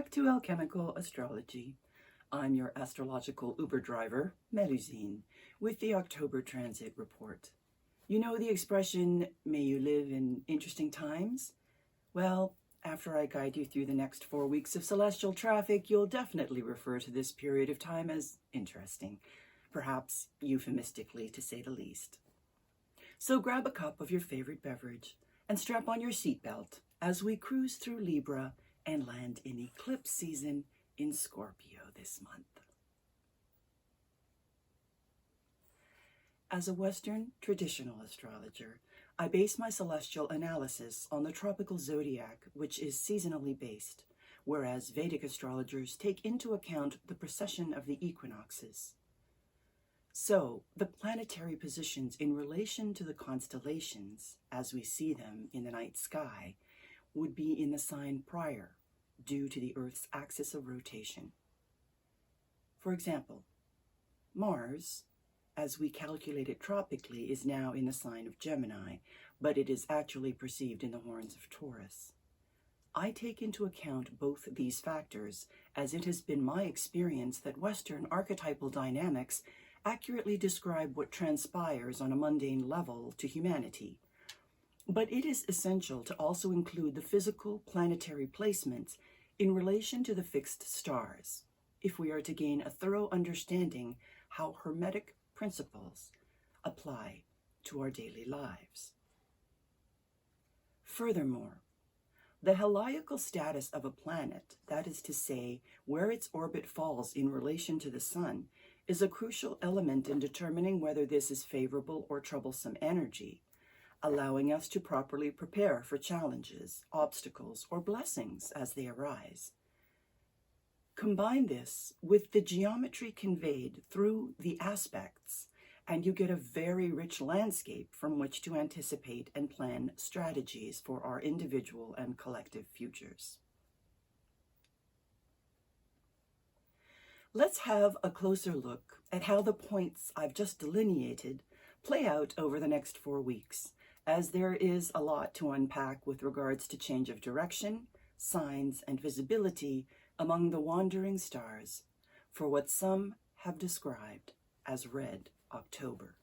back to Alchemical Astrology. I'm your astrological Uber driver, Melusine, with the October Transit Report. You know the expression, may you live in interesting times? Well, after I guide you through the next 4 weeks of celestial traffic, you'll definitely refer to this period of time as interesting, perhaps euphemistically to say the least. So grab a cup of your favorite beverage and strap on your seatbelt as we cruise through Libra and land in eclipse season in Scorpio this month. As a Western traditional astrologer, I base my celestial analysis on the tropical zodiac, which is seasonally based, whereas Vedic astrologers take into account the precession of the equinoxes. So, the planetary positions in relation to the constellations, as we see them in the night sky, would be in the sign prior, due to the Earth's axis of rotation. For example, Mars, as we calculate it tropically, is now in the sign of Gemini, but it is actually perceived in the horns of Taurus. I take into account both these factors, as it has been my experience that Western archetypal dynamics accurately describe what transpires on a mundane level to humanity. But it is essential to also include the physical planetary placements in relation to the fixed stars, if we are to gain a thorough understanding how Hermetic principles apply to our daily lives. Furthermore, the heliacal status of a planet, that is to say, where its orbit falls in relation to the Sun, is a crucial element in determining whether this is favorable or troublesome energy, allowing us to properly prepare for challenges, obstacles, or blessings as they arise. Combine this with the geometry conveyed through the aspects, and you get a very rich landscape from which to anticipate and plan strategies for our individual and collective futures. Let's have a closer look at how the points I've just delineated play out over the next 4 weeks, as there is a lot to unpack with regards to change of direction, signs, and visibility among the wandering stars for what some have described as Red October.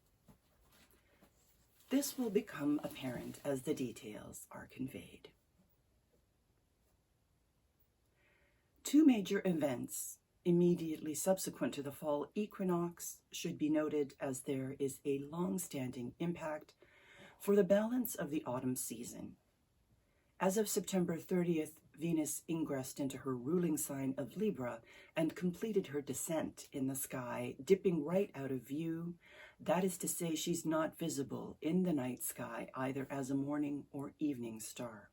This will become apparent as the details are conveyed. 2 major events immediately subsequent to the fall equinox should be noted, as there is a long-standing impact for the balance of the autumn season. As of September 30th, Venus ingressed into her ruling sign of Libra and completed her descent in the sky, dipping right out of view. That is to say, she's not visible in the night sky either as a morning or evening star.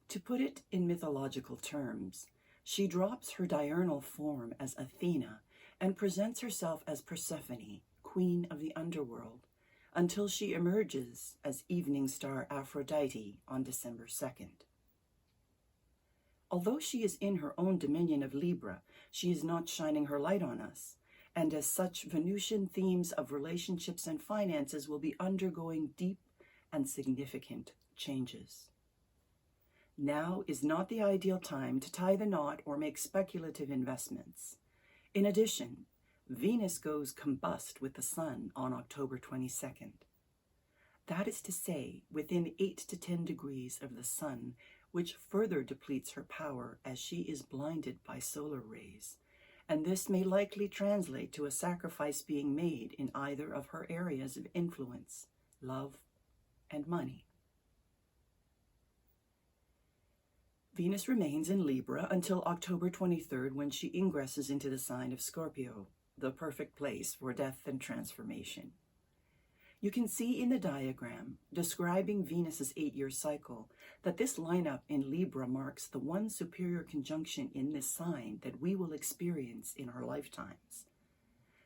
To put it in mythological terms, she drops her diurnal form as Athena and presents herself as Persephone, queen of the underworld, until she emerges as evening star Aphrodite on December 2nd. Although she is in her own dominion of Libra, she is not shining her light on us, and as such, Venusian themes of relationships and finances will be undergoing deep and significant changes. Now is not the ideal time to tie the knot or make speculative investments. In addition, Venus goes combust with the Sun on October 22nd. That is to say, within 8 to 10 degrees of the Sun, which further depletes her power as she is blinded by solar rays, and this may likely translate to a sacrifice being made in either of her areas of influence, love and money. Venus remains in Libra until October 23rd, when she ingresses into the sign of Scorpio, the perfect place for death and transformation. You can see in the diagram describing Venus's 8-year cycle that this lineup in Libra marks the one superior conjunction in this sign that we will experience in our lifetimes.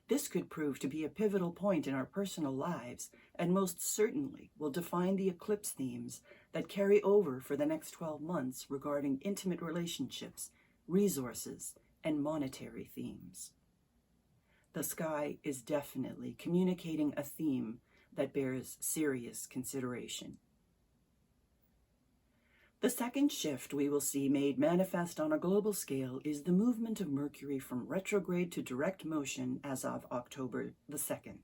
This could prove to be a pivotal point in our personal lives, and most certainly will define the eclipse themes that carry over for the next 12 months regarding intimate relationships, resources, and monetary themes. The sky is definitely communicating a theme that bears serious consideration. The second shift we will see made manifest on a global scale is the movement of Mercury from retrograde to direct motion as of October the 2nd.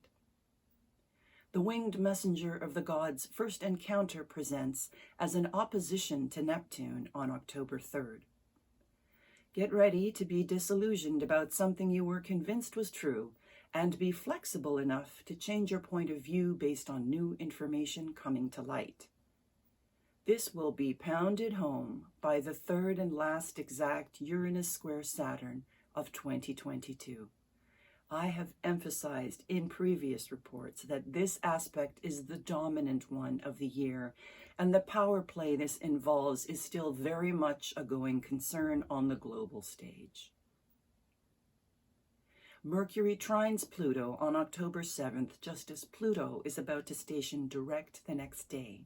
The winged messenger of the gods' first encounter presents as an opposition to Neptune on October 3rd. Get ready to be disillusioned about something you were convinced was true, and be flexible enough to change your point of view based on new information coming to light. This will be pounded home by the third and last exact Uranus square Saturn of 2022. I have emphasized in previous reports that this aspect is the dominant one of the year, and the power play this involves is still very much a going concern on the global stage. Mercury trines Pluto on October 7th, just as Pluto is about to station direct the next day.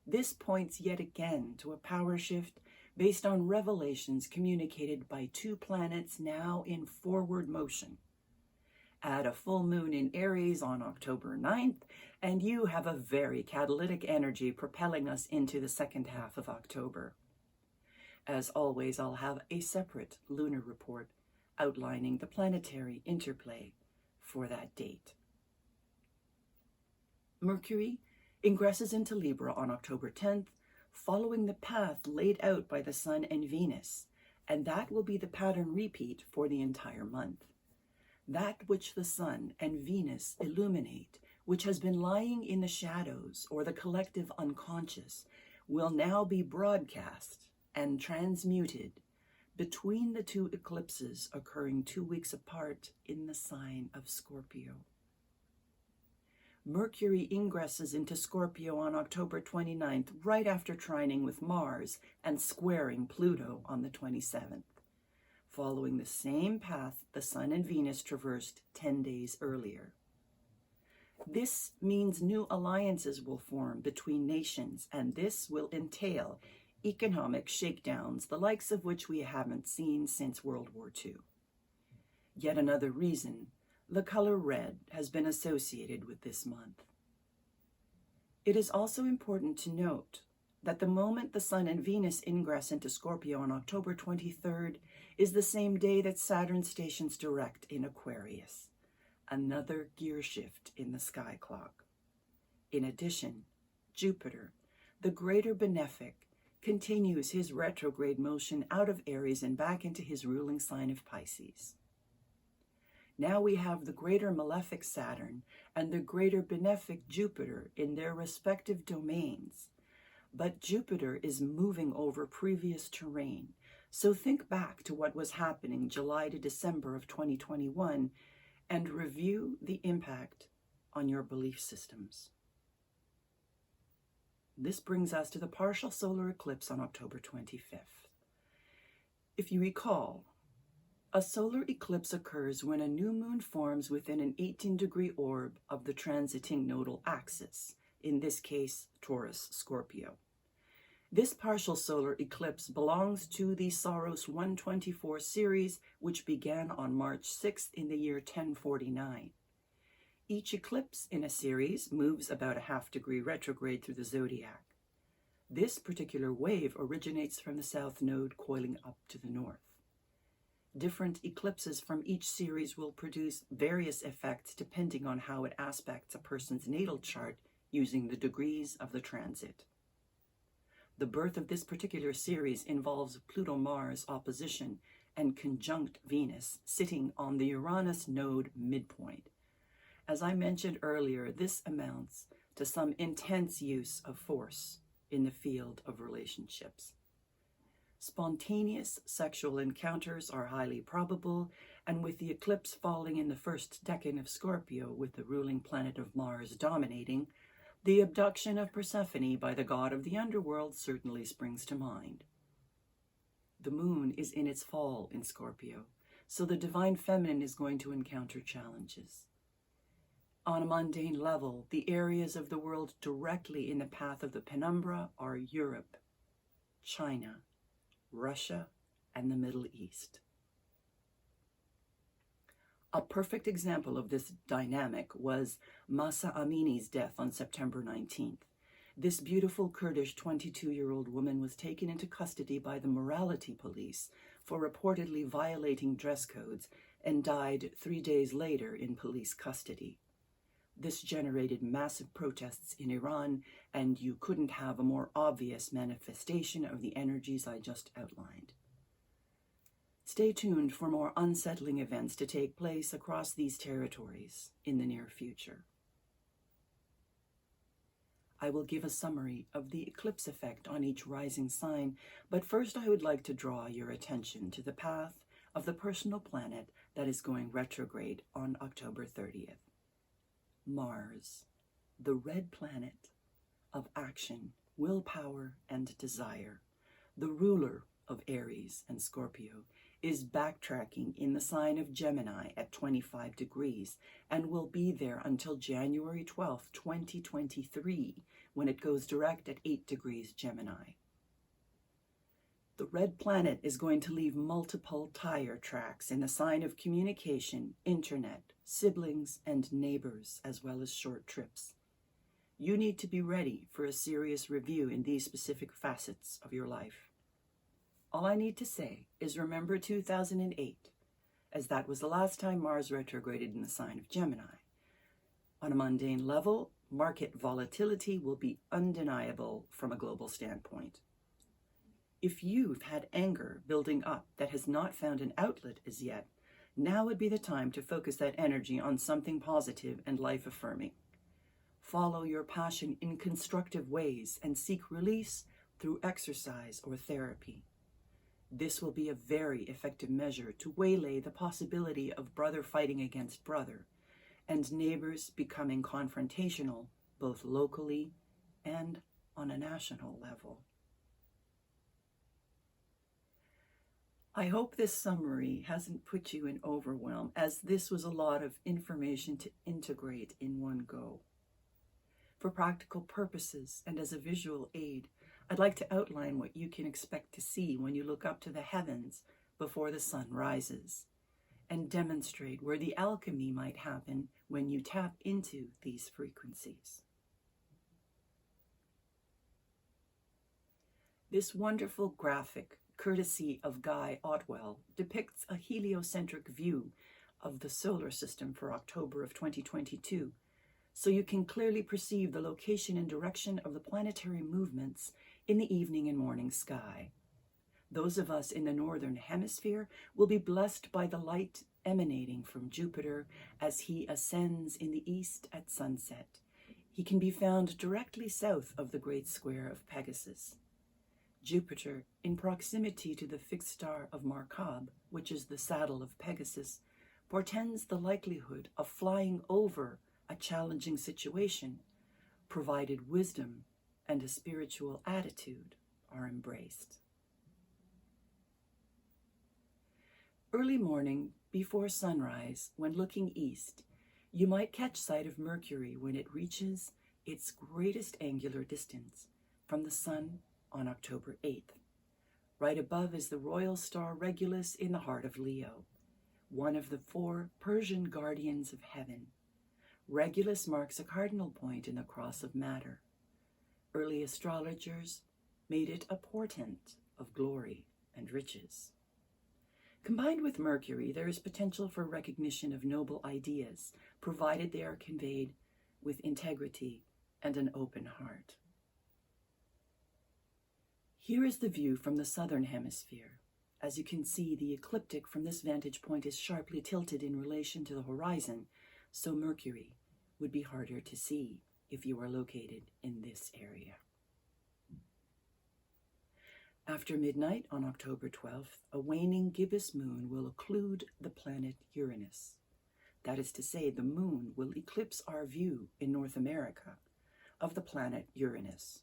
This points yet again to a power shift based on revelations communicated by two planets now in forward motion. Add a full moon in Aries on October 9th, and you have a very catalytic energy propelling us into the second half of October. As always, I'll have a separate lunar report outlining the planetary interplay for that date. Mercury ingresses into Libra on October 10th, following the path laid out by the Sun and Venus, and that will be the pattern repeat for the entire month. That which the Sun and Venus illuminate, which has been lying in the shadows or the collective unconscious, will now be broadcast and transmuted between the two eclipses occurring 2 weeks apart in the sign of Scorpio. Mercury ingresses into Scorpio on October 29th, right after trining with Mars and squaring Pluto on the 27th, following the same path the Sun and Venus traversed 10 days earlier. This means new alliances will form between nations, and this will entail economic shakedowns, the likes of which we haven't seen since World War II. Yet another reason the color red has been associated with this month. It is also important to note that the moment the Sun and Venus ingress into Scorpio on October 23rd is the same day that Saturn stations direct in Aquarius, another gear shift in the sky clock. In addition, Jupiter, the greater benefic, continues his retrograde motion out of Aries and back into his ruling sign of Pisces. Now we have the greater malefic Saturn and the greater benefic Jupiter in their respective domains. But Jupiter is moving over previous terrain, so think back to what was happening July to December of 2021 and review the impact on your belief systems. This brings us to the partial solar eclipse on October 25th. If you recall, a solar eclipse occurs when a new moon forms within an 18-degree orb of the transiting nodal axis, in this case, Taurus-Scorpio. This partial solar eclipse belongs to the Saros 124 series, which began on March 6th in the year 1049. Each eclipse in a series moves about a half-degree retrograde through the zodiac. This particular wave originates from the south node coiling up to the north. Different eclipses from each series will produce various effects depending on how it aspects a person's natal chart using the degrees of the transit. The birth of this particular series involves Pluto-Mars opposition and conjunct Venus sitting on the Uranus node midpoint. As I mentioned earlier, this amounts to some intense use of force in the field of relationships. Spontaneous sexual encounters are highly probable, and with the eclipse falling in the first decan of Scorpio with the ruling planet of Mars dominating, the abduction of Persephone by the god of the underworld certainly springs to mind. The moon is in its fall in Scorpio, so the divine feminine is going to encounter challenges. On a mundane level, the areas of the world directly in the path of the penumbra are Europe, China, Russia, and the Middle East. A perfect example of this dynamic was Mahsa Amini's death on September 19th. This beautiful Kurdish 22-year-old woman was taken into custody by the morality police for reportedly violating dress codes and died 3 days later in police custody. This generated massive protests in Iran, and you couldn't have a more obvious manifestation of the energies I just outlined. Stay tuned for more unsettling events to take place across these territories in the near future. I will give a summary of the eclipse effect on each rising sign, but first I would like to draw your attention to the path of the personal planet that is going retrograde on October 30th. Mars, the red planet of action, willpower, and desire, the ruler of Aries and Scorpio, is backtracking in the sign of Gemini at 25 degrees and will be there until January 12, 2023, when it goes direct at 8 degrees Gemini. The red planet is going to leave multiple tire tracks in the sign of communication, internet, siblings, and neighbors, as well as short trips. You need to be ready for a serious review in these specific facets of your life. All I need to say is remember 2008, as that was the last time Mars retrograded in the sign of Gemini. On a mundane level, market volatility will be undeniable from a global standpoint. If you've had anger building up that has not found an outlet as yet, now would be the time to focus that energy on something positive and life-affirming. Follow your passion in constructive ways and seek release through exercise or therapy. This will be a very effective measure to waylay the possibility of brother fighting against brother and neighbors becoming confrontational both locally and on a national level. I hope this summary hasn't put you in overwhelm, as this was a lot of information to integrate in one go. For practical purposes and as a visual aid, I'd like to outline what you can expect to see when you look up to the heavens before the sun rises, and demonstrate where the alchemy might happen when you tap into these frequencies. This wonderful graphic, courtesy of Guy Otwell, depicts a heliocentric view of the solar system for October of 2022, so you can clearly perceive the location and direction of the planetary movements in the evening and morning sky. Those of us in the northern hemisphere will be blessed by the light emanating from Jupiter as he ascends in the east at sunset. He can be found directly south of the Great Square of Pegasus. Jupiter, in proximity to the fixed star of Markab, which is the saddle of Pegasus, portends the likelihood of flying over a challenging situation, provided wisdom and a spiritual attitude are embraced. Early morning, before sunrise, when looking east, you might catch sight of Mercury when it reaches its greatest angular distance from the sun on October 8th. Right above is the royal star Regulus in the heart of Leo, one of the 4 Persian guardians of heaven. Regulus marks a cardinal point in the cross of matter. Early astrologers made it a portent of glory and riches. Combined with Mercury, there is potential for recognition of noble ideas, provided they are conveyed with integrity and an open heart. Here is the view from the southern hemisphere. As you can see, the ecliptic from this vantage point is sharply tilted in relation to the horizon, so Mercury would be harder to see if you are located in this area. After midnight on October 12th, a waning gibbous moon will occlude the planet Uranus. That is to say, the moon will eclipse our view in North America of the planet Uranus.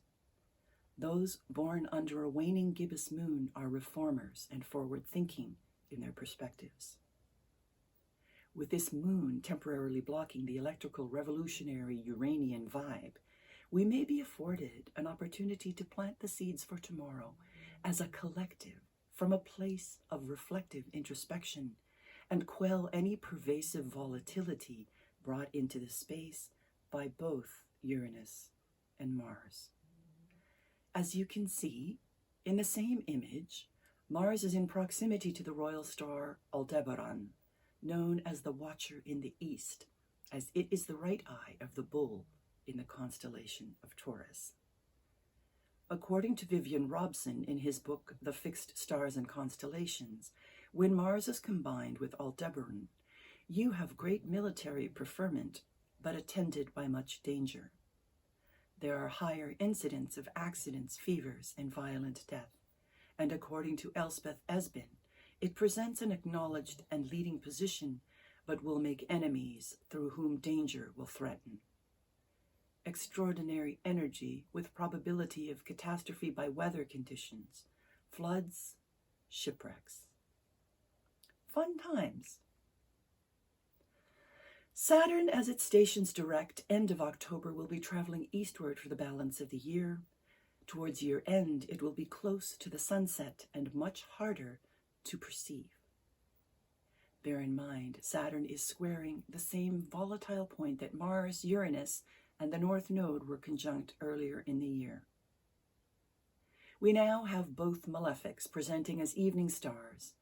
Those born under a waning gibbous moon are reformers and forward-thinking in their perspectives. With this moon temporarily blocking the electrical revolutionary Uranian vibe, we may be afforded an opportunity to plant the seeds for tomorrow as a collective from a place of reflective introspection and quell any pervasive volatility brought into the space by both Uranus and Mars. As you can see, in the same image, Mars is in proximity to the royal star Aldebaran, known as the Watcher in the East, as it is the right eye of the bull in the constellation of Taurus. According to Vivian Robson in his book, The Fixed Stars and Constellations, when Mars is combined with Aldebaran, you have great military preferment, but attended by much danger. There are higher incidents of accidents, fevers, and violent death, and according to Elspeth Esbin, it presents an acknowledged and leading position, but will make enemies through whom danger will threaten. Extraordinary energy with probability of catastrophe by weather conditions, floods, shipwrecks. Fun times. Saturn, as it stations direct end of October, will be traveling eastward for the balance of the year. Towards year end, it will be close to the sunset and much harder to perceive. Bear in mind, Saturn is squaring the same volatile point that Mars, Uranus, and the North Node were conjunct earlier in the year. We now have both malefics presenting as evening stars,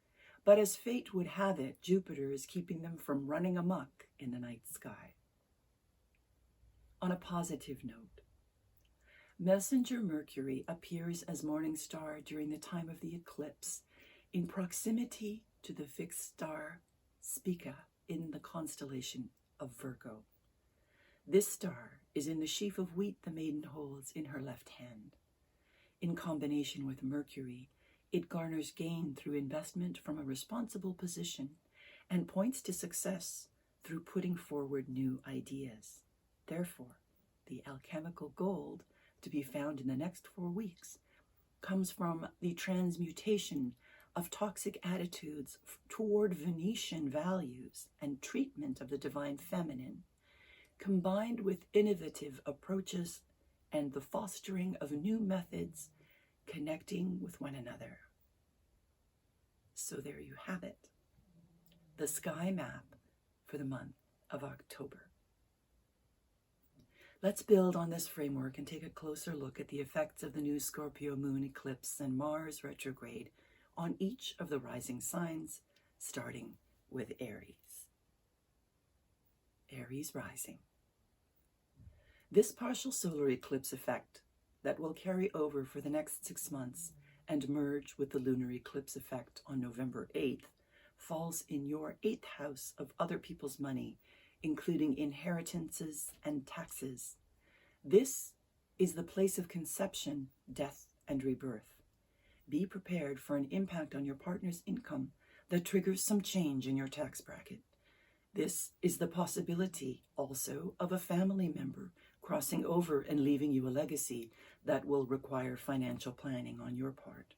but as fate would have it, Jupiter is keeping them from running amok in the night sky. On a positive note, Messenger Mercury appears as morning star during the time of the eclipse in proximity to the fixed star Spica in the constellation of Virgo. This star is in the sheaf of wheat the maiden holds in her left hand. In combination with Mercury, it garners gain through investment from a responsible position and points to success through putting forward new ideas. Therefore, the alchemical gold to be found in the next 4 weeks comes from the transmutation of toxic attitudes toward Venetian values and treatment of the divine feminine, combined with innovative approaches and the fostering of new methods connecting with one another. So there you have it, the sky map for the month of October. Let's build on this framework and take a closer look at the effects of the new Scorpio moon eclipse and Mars retrograde on each of the rising signs, starting with Aries. Aries rising. This partial solar eclipse effect that will carry over for the next 6 months and merge with the lunar eclipse effect on November 8th falls in your 8th house of other people's money, including inheritances and taxes. This is the place of conception, death, and rebirth. Be prepared for an impact on your partner's income that triggers some change in your tax bracket. This is the possibility also of a family member crossing over and leaving you a legacy that will require financial planning on your part.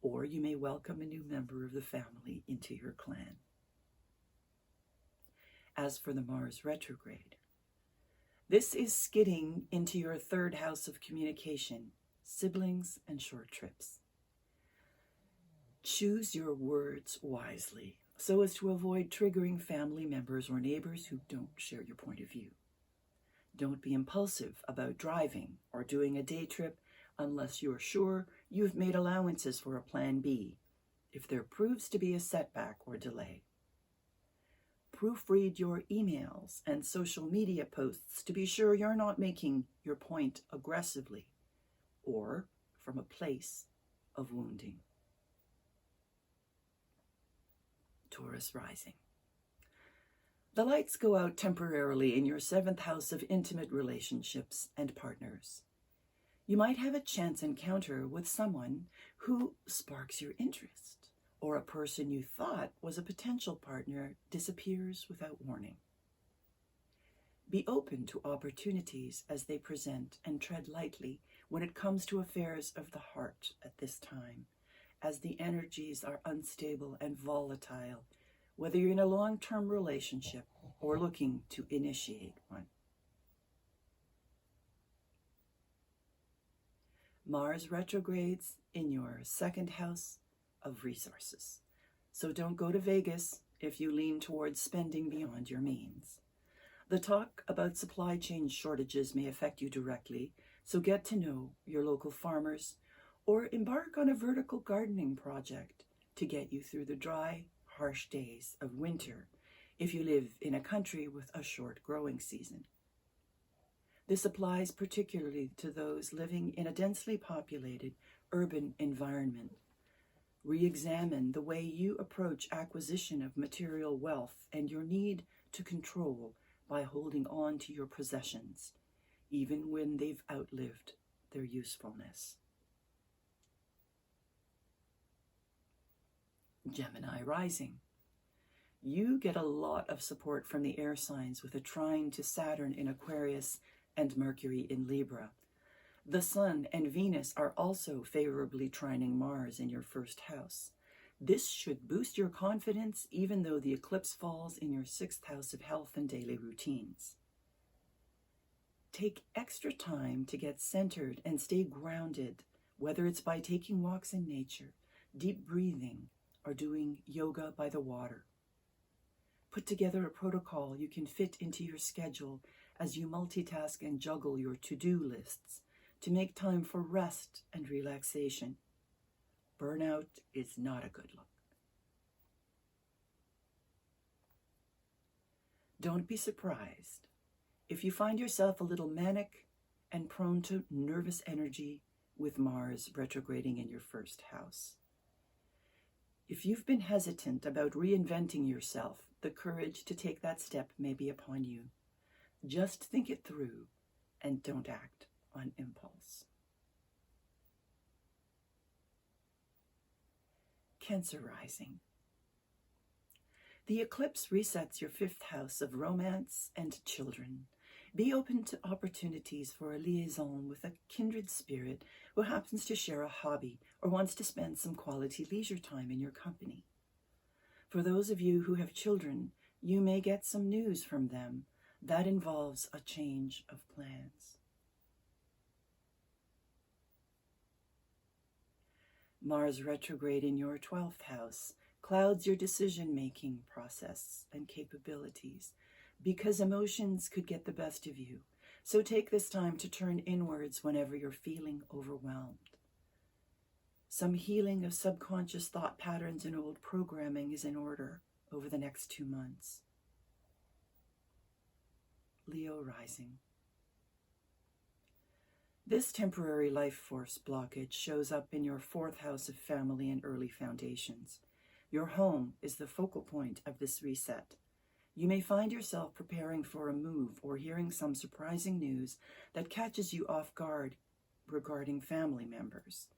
Or you may welcome a new member of the family into your clan. As for the Mars retrograde, this is skidding into your 3rd house of communication, siblings, and short trips. Choose your words wisely so as to avoid triggering family members or neighbors who don't share your point of view. Don't be impulsive about driving or doing a day trip unless you're sure you've made allowances for a plan B if there proves to be a setback or delay. Proofread your emails and social media posts to be sure you're not making your point aggressively or from a place of wounding. Taurus rising. The lights go out temporarily in your 7th house of intimate relationships and partners. You might have a chance encounter with someone who sparks your interest, or a person you thought was a potential partner disappears without warning. Be open to opportunities as they present and tread lightly when it comes to affairs of the heart at this time, as the energies are unstable and volatile, whether you're in a long-term relationship or looking to initiate one. Mars retrogrades in your 2nd house of resources. So don't go to Vegas if you lean towards spending beyond your means. The talk about supply chain shortages may affect you directly, So get to know your local farmers or embark on a vertical gardening project to get you through the dry, harsh days of winter if you live in a country with a short growing season. This applies particularly to those living in a densely populated urban environment. Re-examine the way you approach acquisition of material wealth and your need to control by holding on to your possessions, even when they've outlived their usefulness. Gemini rising. You get a lot of support from the air signs with a trine to Saturn in Aquarius and Mercury in Libra. The Sun and Venus are also favorably trining Mars in your first house. This should boost your confidence even though the eclipse falls in your sixth house of health and daily routines. Take extra time to get centered and stay grounded, whether it's by taking walks in nature, deep breathing, or doing yoga by the water. Put together a protocol you can fit into your schedule as you multitask and juggle your to-do lists to make time for rest and relaxation. Burnout is not a good look. Don't be surprised if you find yourself a little manic and prone to nervous energy with Mars retrograding in your first house. If you've been hesitant about reinventing yourself, the courage to take that step may be upon you. Just think it through and don't act on impulse. Cancer rising. The eclipse resets your fifth house of romance and children. Be open to opportunities for a liaison with a kindred spirit who happens to share a hobby or wants to spend some quality leisure time in your company. For those of you who have children, you may get some news from them that involves a change of plans. Mars retrograde in your 12th house clouds your decision-making process and capabilities because emotions could get the best of you. So take this time to turn inwards whenever you're feeling overwhelmed. Some healing of subconscious thought patterns and old programming is in order over the next 2 months. Leo rising. This temporary life force blockage shows up in your 4th house of family and early foundations. Your home is the focal point of this reset. You may find yourself preparing for a move or hearing some surprising news that catches you off guard regarding family members.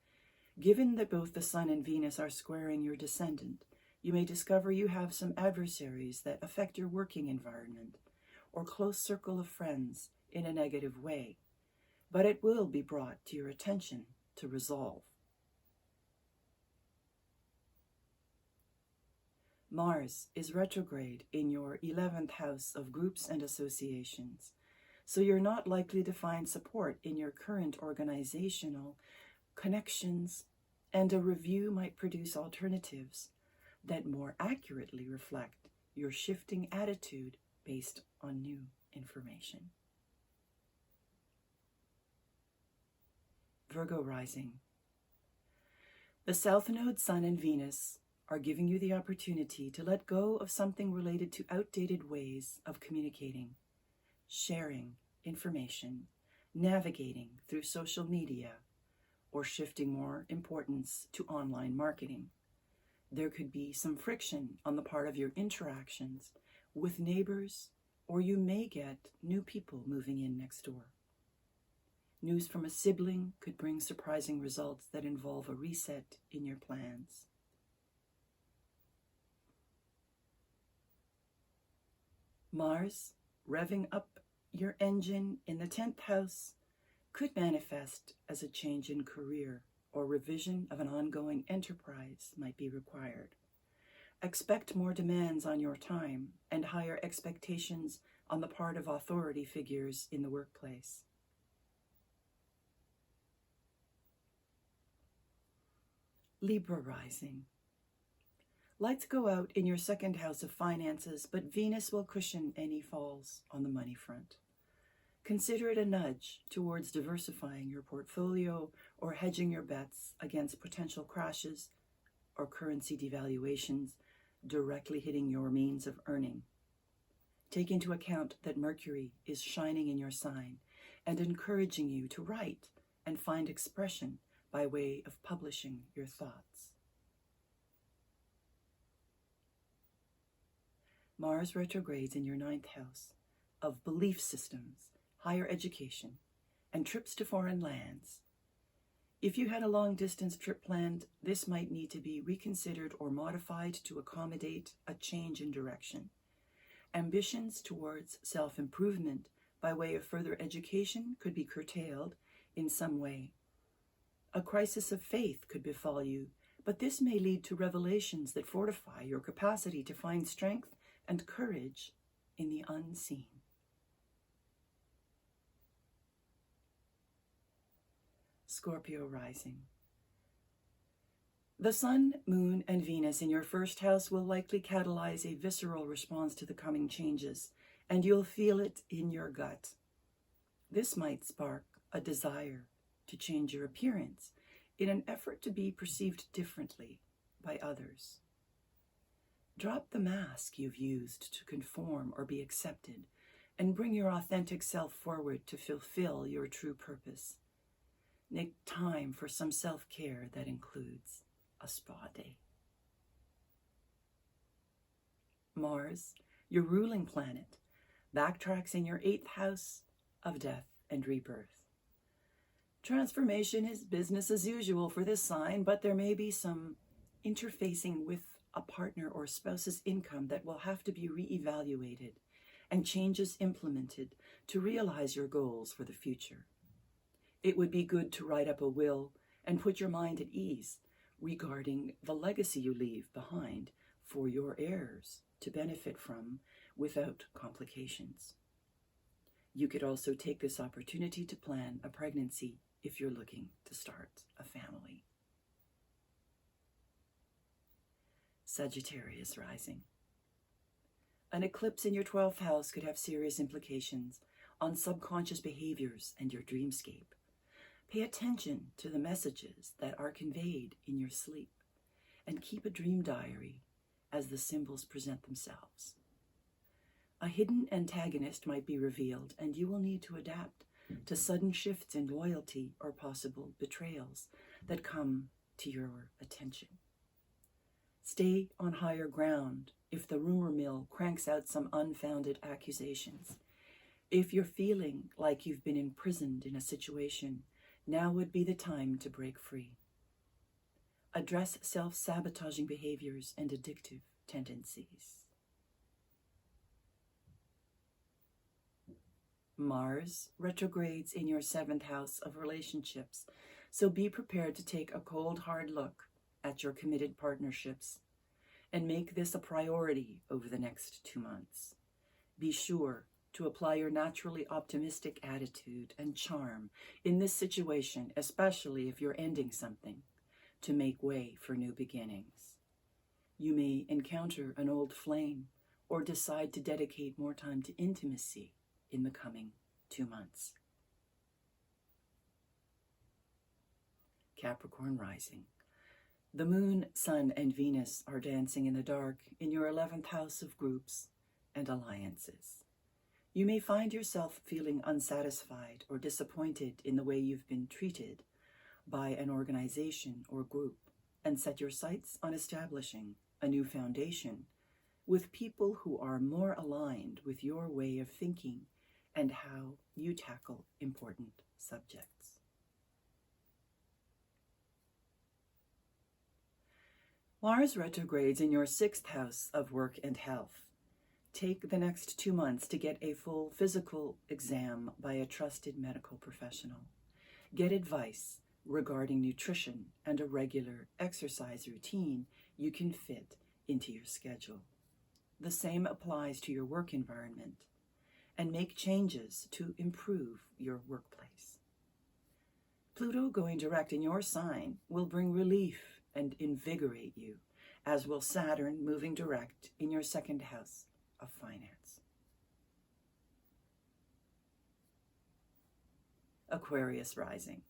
Given that both the Sun and Venus are squaring your descendant, you may discover you have some adversaries that affect your working environment or close circle of friends in a negative way, but it will be brought to your attention to resolve. Mars is retrograde in your 11th house of groups and associations, so you're not likely to find support in your current organizational connections, and a review might produce alternatives that more accurately reflect your shifting attitude based on new information. Virgo rising. The South Node Sun and Venus are giving you the opportunity to let go of something related to outdated ways of communicating, sharing information, navigating through social media, or shifting more importance to online marketing. There could be some friction on the part of your interactions with neighbors, or you may get new people moving in next door. News from a sibling could bring surprising results that involve a reset in your plans. Mars, revving up your engine in the 10th house, could manifest as a change in career or revision of an ongoing enterprise might be required. Expect more demands on your time and higher expectations on the part of authority figures in the workplace. Libra rising. Lights go out in your 2nd house of finances, but Venus will cushion any falls on the money front. Consider it a nudge towards diversifying your portfolio or hedging your bets against potential crashes or currency devaluations directly hitting your means of earning. Take into account that Mercury is shining in your sign and encouraging you to write and find expression by way of publishing your thoughts. Mars retrogrades in your 9th house of belief systems, higher education, and trips to foreign lands. If you had a long-distance trip planned, this might need to be reconsidered or modified to accommodate a change in direction. Ambitions towards self-improvement by way of further education could be curtailed in some way. A crisis of faith could befall you, but this may lead to revelations that fortify your capacity to find strength and courage in the unseen. Scorpio rising. The Sun, Moon, and Venus in your 1st house will likely catalyze a visceral response to the coming changes, and you'll feel it in your gut. This might spark a desire to change your appearance in an effort to be perceived differently by others. Drop the mask you've used to conform or be accepted, and bring your authentic self forward to fulfill your true purpose. Make time for some self-care that includes a spa day. Mars, your ruling planet, backtracks in your 8th house of death and rebirth. Transformation is business as usual for this sign, but there may be some interfacing with a partner or spouse's income that will have to be reevaluated and changes implemented to realize your goals for the future. It would be good to write up a will and put your mind at ease regarding the legacy you leave behind for your heirs to benefit from without complications. You could also take this opportunity to plan a pregnancy if you're looking to start a family. Sagittarius rising. An eclipse in your 12th house could have serious implications on subconscious behaviors and your dreamscape. Pay attention to the messages that are conveyed in your sleep and keep a dream diary as the symbols present themselves. A hidden antagonist might be revealed, and you will need to adapt to sudden shifts in loyalty or possible betrayals that come to your attention. Stay on higher ground if the rumor mill cranks out some unfounded accusations. If you're feeling like you've been imprisoned in a situation, now would be the time to break free. Address self-sabotaging behaviors and addictive tendencies. Mars retrogrades in your 7th house of relationships, so be prepared to take a cold, hard look at your committed partnerships and make this a priority over the next 2 months. Be sure to apply your naturally optimistic attitude and charm in this situation, especially if you're ending something, to make way for new beginnings. You may encounter an old flame or decide to dedicate more time to intimacy in the coming 2 months. Capricorn rising. The Moon, Sun, and Venus are dancing in the dark in your 11th house of groups and alliances. You may find yourself feeling unsatisfied or disappointed in the way you've been treated by an organization or group, and set your sights on establishing a new foundation with people who are more aligned with your way of thinking and how you tackle important subjects. Mars retrogrades in your 6th house of work and health. Take the next 2 months to get a full physical exam by a trusted medical professional. Get advice regarding nutrition and a regular exercise routine you can fit into your schedule. The same applies to your work environment, and make changes to improve your workplace. Pluto going direct in your sign will bring relief and invigorate you, as will Saturn moving direct in your 2nd house of finance. Aquarius rising.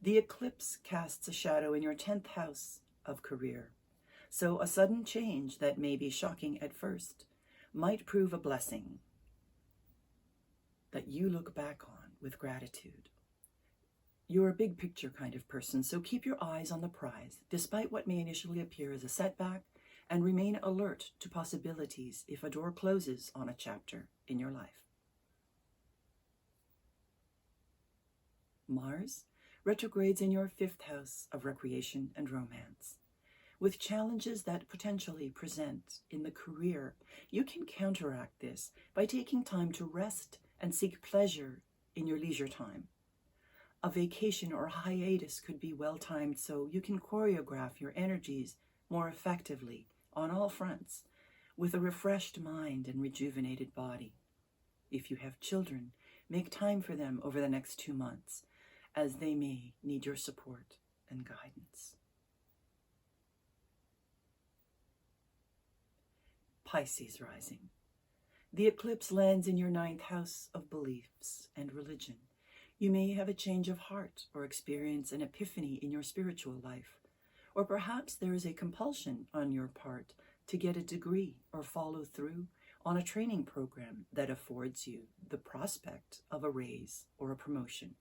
The eclipse casts a shadow in your 10th house of career, so a sudden change that may be shocking at first might prove a blessing that you look back on with gratitude. You're a big picture kind of person, so keep your eyes on the prize, despite what may initially appear as a setback, and remain alert to possibilities if a door closes on a chapter in your life. Mars retrogrades in your 5th house of recreation and romance. With challenges that potentially present in the career, you can counteract this by taking time to rest and seek pleasure in your leisure time. A vacation or hiatus could be well-timed so you can choreograph your energies more effectively on all fronts, with a refreshed mind and rejuvenated body. If you have children, make time for them over the next 2 months, as they may need your support and guidance. Pisces rising. The eclipse lands in your 9th house of beliefs and religion. You may have a change of heart or experience an epiphany in your spiritual life, or perhaps there is a compulsion on your part to get a degree or follow through on a training program that affords you the prospect of a raise or a promotion.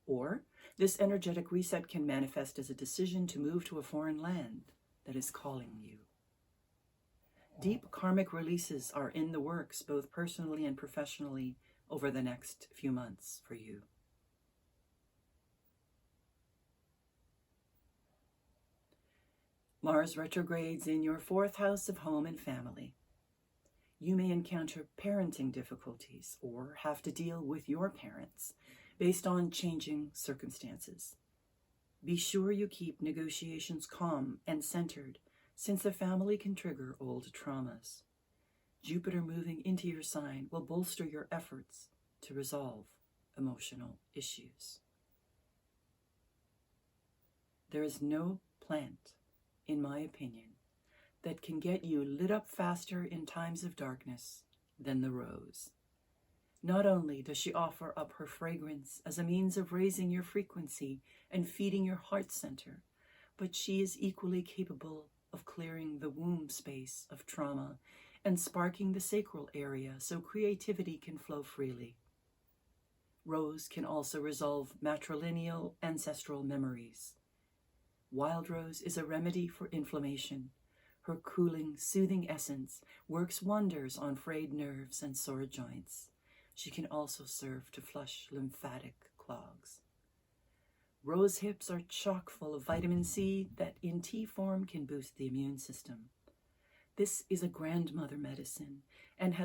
Or this energetic reset can manifest as a decision to move to a foreign land that is calling you. Deep karmic releases are in the works, both personally and professionally, over the next few months for you. Mars retrogrades in your 4th house of home and family. You may encounter parenting difficulties or have to deal with your parents based on changing circumstances. Be sure you keep negotiations calm and centered, since the family can trigger old traumas. Jupiter moving into your sign will bolster your efforts to resolve emotional issues. There is no plant, in my opinion, that can get you lit up faster in times of darkness than the rose. Not only does she offer up her fragrance as a means of raising your frequency and feeding your heart center, but she is equally capable of clearing the womb space of trauma and sparking the sacral area so creativity can flow freely. Rose can also resolve matrilineal ancestral memories. Wild rose is a remedy for inflammation. Her cooling, soothing essence works wonders on frayed nerves and sore joints. She can also serve to flush lymphatic clogs. Rose hips are chock full of vitamin C that in tea form can boost the immune system. This is a grandmother medicine and has